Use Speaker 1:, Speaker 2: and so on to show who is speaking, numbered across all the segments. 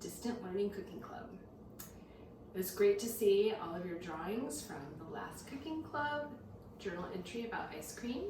Speaker 1: Distant Learning Cooking Club. It was great to see all of your drawings from the last cooking club, journal entry about ice cream.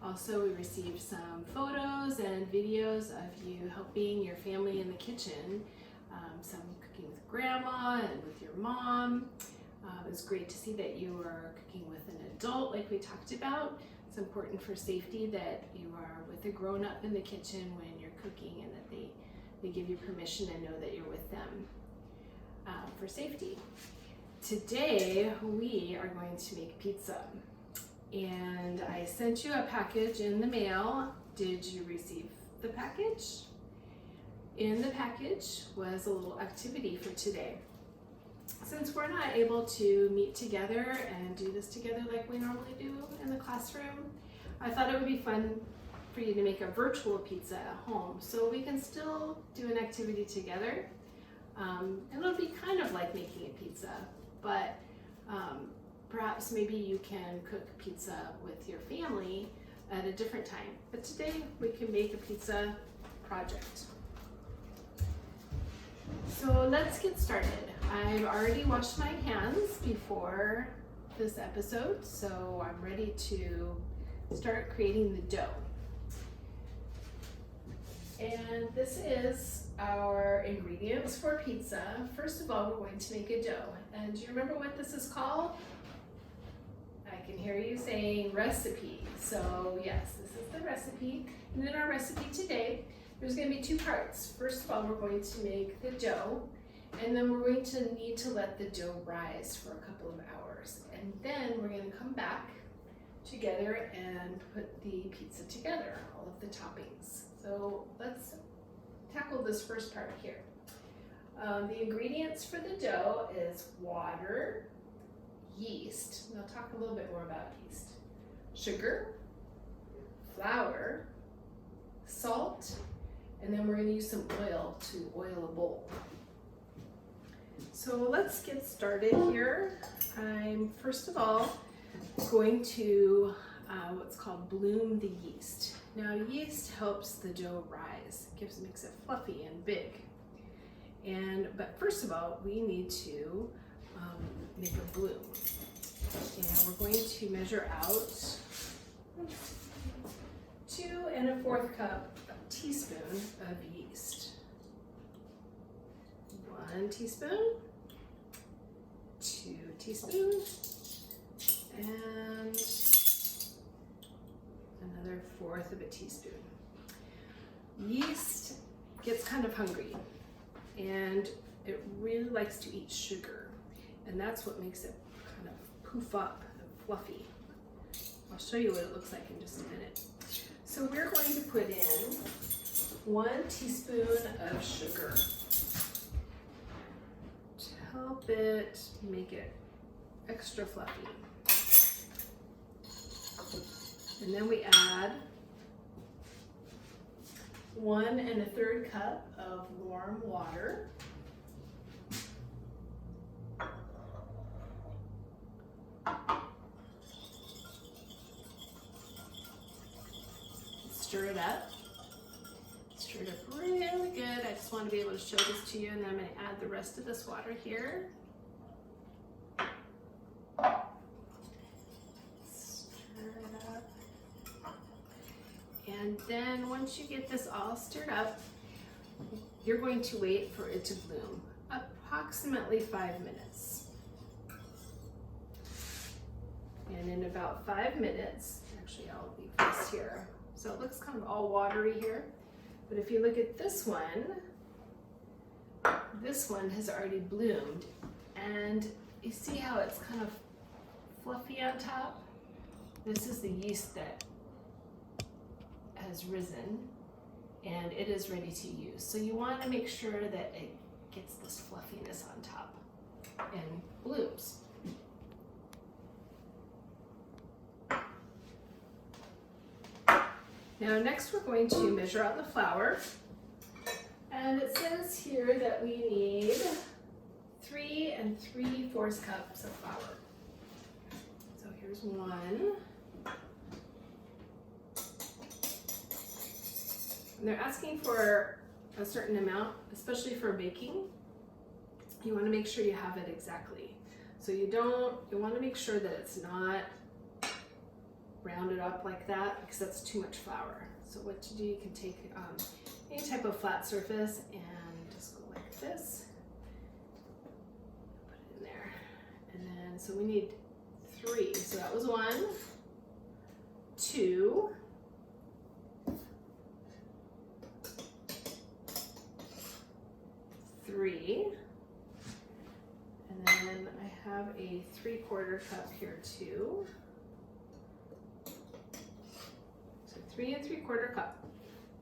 Speaker 1: Also, we received some photos and videos of you helping your family in the kitchen, some cooking with grandma and with your mom. It was great to see that you were cooking with an adult like we talked about. It's important for safety that you are with a grown-up in the kitchen when you're cooking and that they give you permission and know that you're with them for safety. Today we are going to make pizza, and I sent you a package in the mail. Did you receive the package? In the package was a little activity for today. Since we're not able to meet together and do this together like we normally do in the classroom, I thought it would be fun for you to make a virtual pizza at home so we can still do an activity together. And it'll be kind of like making a pizza, but perhaps maybe you can cook pizza with your family at a different time. But today we can make a pizza project. So let's get started. I've already washed my hands before this episode, so I'm ready to start creating the dough. And this is our ingredients for pizza. First of all, we're going to make a dough. And do you remember what this is called? I can hear you saying recipe. So yes, this is the recipe. And in our recipe today, there's going to be two parts. First of all, we're going to make the dough, and then we're going to need to let the dough rise for a couple of hours. And then we're going to come back together and put the pizza together, all of the toppings. So let's tackle this first part here. The ingredients for the dough is water, yeast, and I'll talk a little bit more about yeast, sugar, flour, salt, and then we're going to use some oil to oil a bowl. So let's get started here. I'm first of all going to what's called bloom the yeast. Now yeast helps the dough rise, makes it fluffy and big. But first of all, we need to make a bloom. And we're going to measure out 2 1/4 teaspoon of yeast. 1 teaspoon, 2 teaspoons, and another 1/4 teaspoon. Yeast gets kind of hungry and it really likes to eat sugar, and that's what makes it kind of poof up and fluffy. I'll show you what it looks like in just a minute. So we're going to put in 1 teaspoon of sugar to help it make it extra fluffy. And then we add 1 1/3 cup of warm water. Stir it up. Stir it up really good. I just want to be able to show this to you, and then I'm going to add the rest of this water here. Stir it up. And then once you get this all stirred up, you're going to wait for it to bloom, approximately 5 minutes. And in about 5 minutes, actually I'll leave this here. So it looks kind of all watery here, but if you look at this one has already bloomed, and you see how it's kind of fluffy on top? This is the yeast that has risen, and it is ready to use. So you want to make sure that it gets this fluffiness on top and blooms. Now next we're going to measure out the flour, and it says here that we need 3 3/4 cups of flour. So here's 1. And they're asking for a certain amount, especially for baking, you want to make sure you have it exactly. So you want to make sure that it's not rounded up like that, because that's too much flour. So what to do, you can take any type of flat surface and just go like this, put it in there, and then so we need 3. So that was 1, 2, 3, and then I have a 3/4 cup here too. So 3 3/4 cup.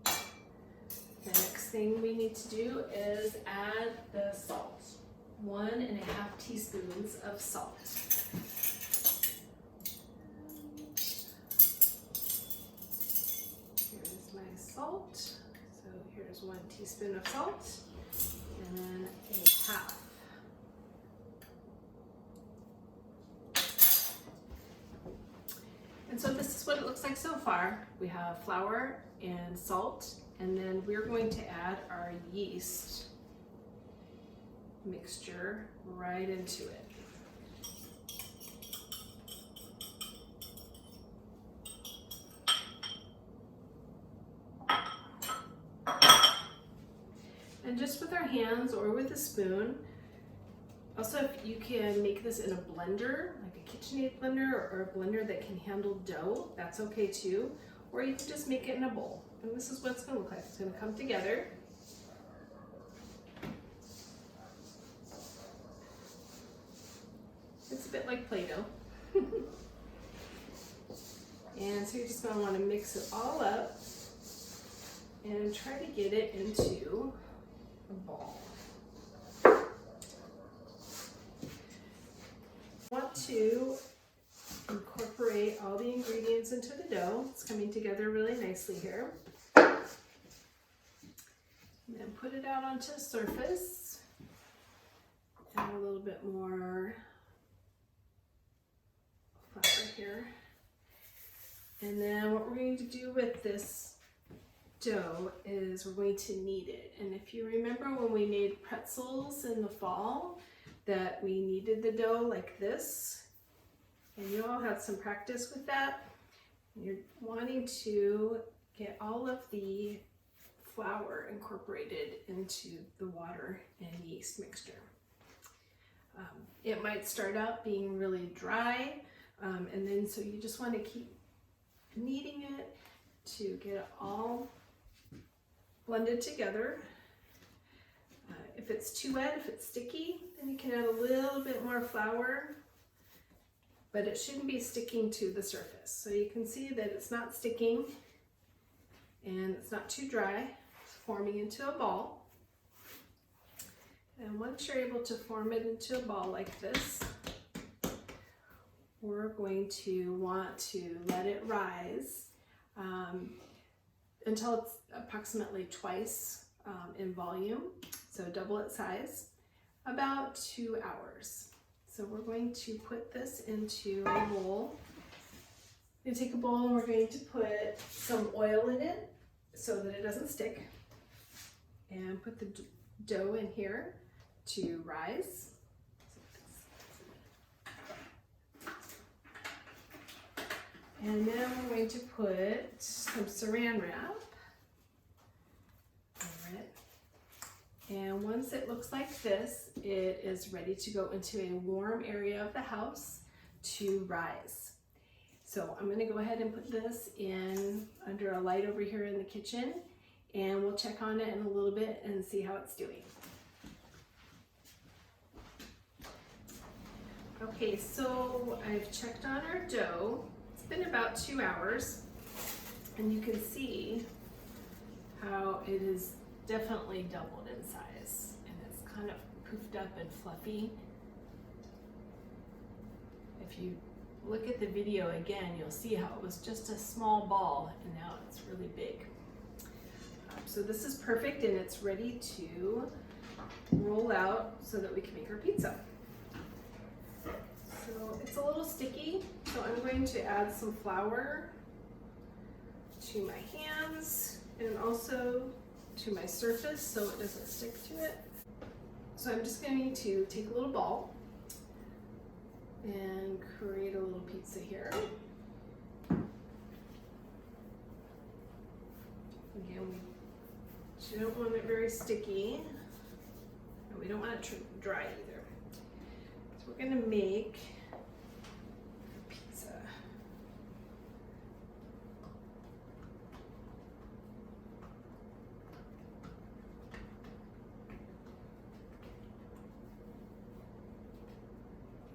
Speaker 1: The next thing we need to do is add the salt. 1.5 teaspoons of salt. Here's my salt. So here's 1 teaspoon of salt, and then a half. And so this is what it looks like so far. We have flour and salt, and then we're going to add our yeast mixture right into it. And just with our hands or with a spoon. Also, if you can make this in a blender, like a KitchenAid blender or a blender that can handle dough, that's okay too. Or you can just make it in a bowl. And this is what it's going to look like. It's going to come together. It's a bit like Play-Doh. And so you're just going to want to mix it all up and try to get it into a ball. Want to incorporate all the ingredients into the dough. It's coming together really nicely here. And then put it out onto the surface. Add a little bit more flour here. And then what we're going to do with this dough is we're going to knead it. And if you remember when we made pretzels in the fall, that we kneaded the dough like this, and you all had some practice with that. You're wanting to get all of the flour incorporated into the water and yeast mixture. It might start out being really dry, and then so you just want to keep kneading it to get it all blended together. If it's too wet, if it's sticky, then you can add a little bit more flour, but it shouldn't be sticking to the surface. So you can see that it's not sticking and it's not too dry. It's forming into a ball. And once you're able to form it into a ball like this, we're going to want to let it rise until it's approximately twice in volume. So double its size, about 2 hours. So we're going to put this into a bowl. We're going to take a bowl and we're going to put some oil in it so that it doesn't stick. And put the dough in here to rise. And then we're going to put some saran wrap over it. And once it looks like this, it is ready to go into a warm area of the house to rise. So I'm going to go ahead and put this in under a light over here in the kitchen, and we'll check on it in a little bit and see how it's doing. Okay, so I've checked on our dough. It's been about 2 hours, and you can see how it is definitely doubled in size, and it's kind of poofed up and fluffy. If you look at the video again, you'll see how it was just a small ball and now it's really big. So this is perfect, and it's ready to roll out so that we can make our pizza. So it's a little sticky, so I'm going to add some flour to my hands and also to my surface so it doesn't stick to it. So I'm just going to take a little ball and create a little pizza here. Again, we don't want it very sticky, and we don't want it dry either. So we're going to make a pizza.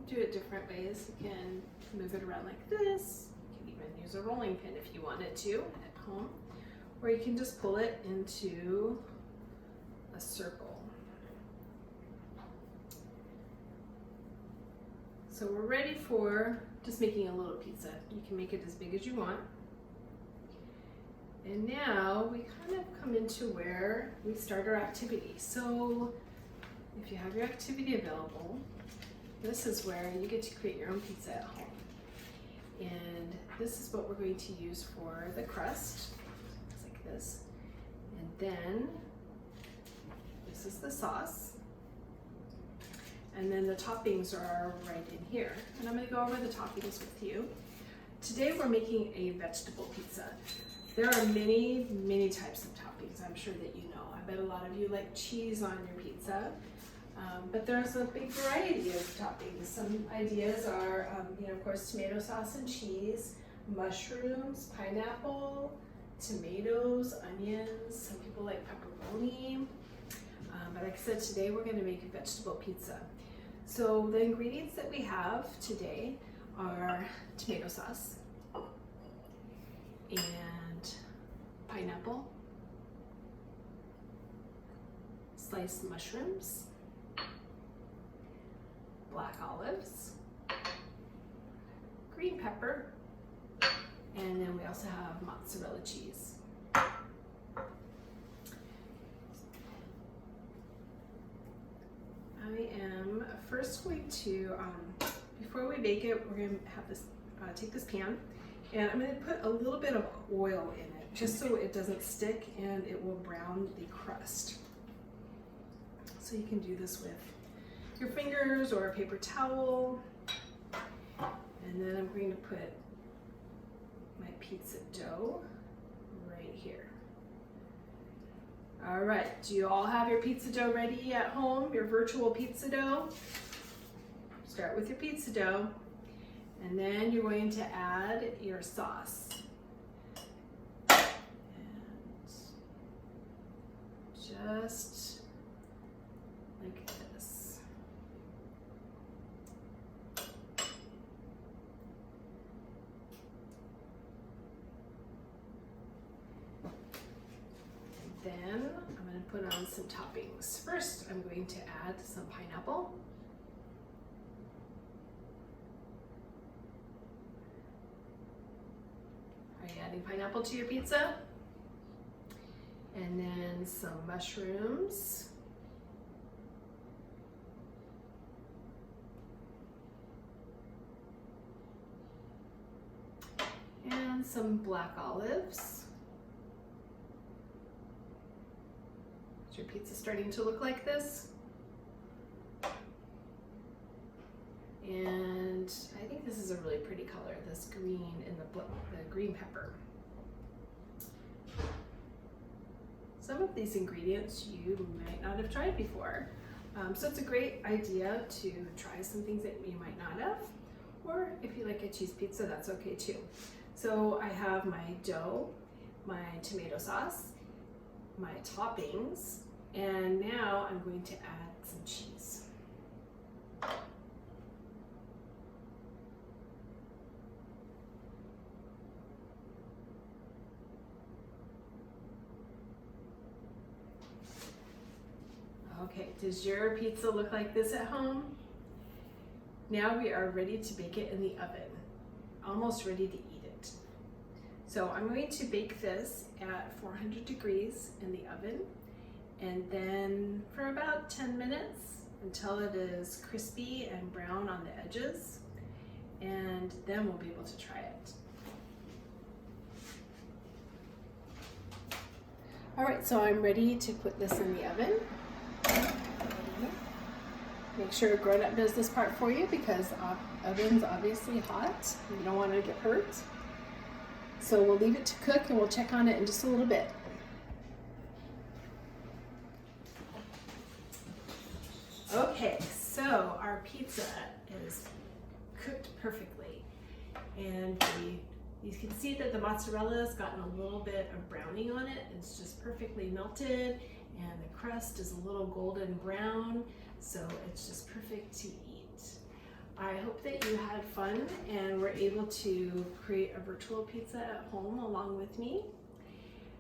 Speaker 1: Do it different ways. You can move it around like this. You can even use a rolling pin if you wanted to at home. Or you can just pull it into a circle. So we're ready for just making a little pizza. You can make it as big as you want. And now we kind of come into where we start our activity. So if you have your activity available, this is where you get to create your own pizza at home. And this is what we're going to use for the crust. It's like this. And then this is the sauce. And then the toppings are right in here. And I'm going to go over the toppings with you. Today we're making a vegetable pizza. There are many, many types of toppings, I'm sure that you know. I bet a lot of you like cheese on your pizza. But there's a big variety of toppings. Some ideas are, of course, tomato sauce and cheese, mushrooms, pineapple, tomatoes, onions. Some people like pepperoni. But like I said, today we're going to make a vegetable pizza. So the ingredients that we have today are tomato sauce and pineapple, sliced mushrooms, black olives, green pepper, and then we also have mozzarella cheese. I am first going to, before we bake it, we're going to have this, take this pan, and I'm going to put a little bit of oil in it, just so it doesn't stick and it will brown the crust. So you can do this with your fingers or a paper towel. And then I'm going to put my pizza dough right here. All right, do you all have your pizza dough ready at home, your virtual pizza dough? Start with your pizza dough, and then you're going to add your sauce. And just like this. Then I'm going to put on some toppings. First, I'm going to add some pineapple. Are you adding pineapple to your pizza? And then some mushrooms. And some black olives. Is your pizza starting to look like this? And I think this is a really pretty color, this green and the green pepper. Some of these ingredients you might not have tried before. So it's a great idea to try some things that you might not have. Or if you like a cheese pizza, that's okay too. So I have my dough, my tomato sauce, my toppings, and now I'm going to add some cheese. Okay, does your pizza look like this at home? Now we are ready to bake it in the oven, almost ready to eat it. So I'm going to bake this at 400 degrees in the oven, and then for about 10 minutes until it is crispy and brown on the edges, and then we'll be able to try it. All right, so I'm ready to put this in the oven. Make sure a grown-up does this part for you because oven's obviously hot. You don't want to get hurt. So we'll leave it to cook and we'll check on it in just a little bit. Okay, so our pizza is cooked perfectly. And you can see that the mozzarella has gotten a little bit of browning on it. It's just perfectly melted and the crust is a little golden brown, so it's just perfect to eat. I hope that you had fun and were able to create a virtual pizza at home along with me.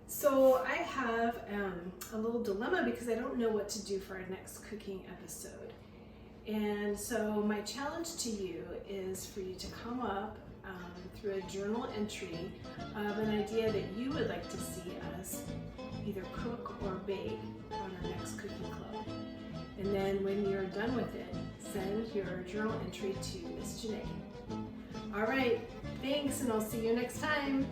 Speaker 1: So I have a little dilemma because I don't know what to do for our next cooking episode. And so my challenge to you is for you to come up through a journal entry of an idea that you would like to see us either cook or bake on our next cooking club. And then when you're done with it, send your journal entry to Miss Janae. All right, thanks, and I'll see you next time.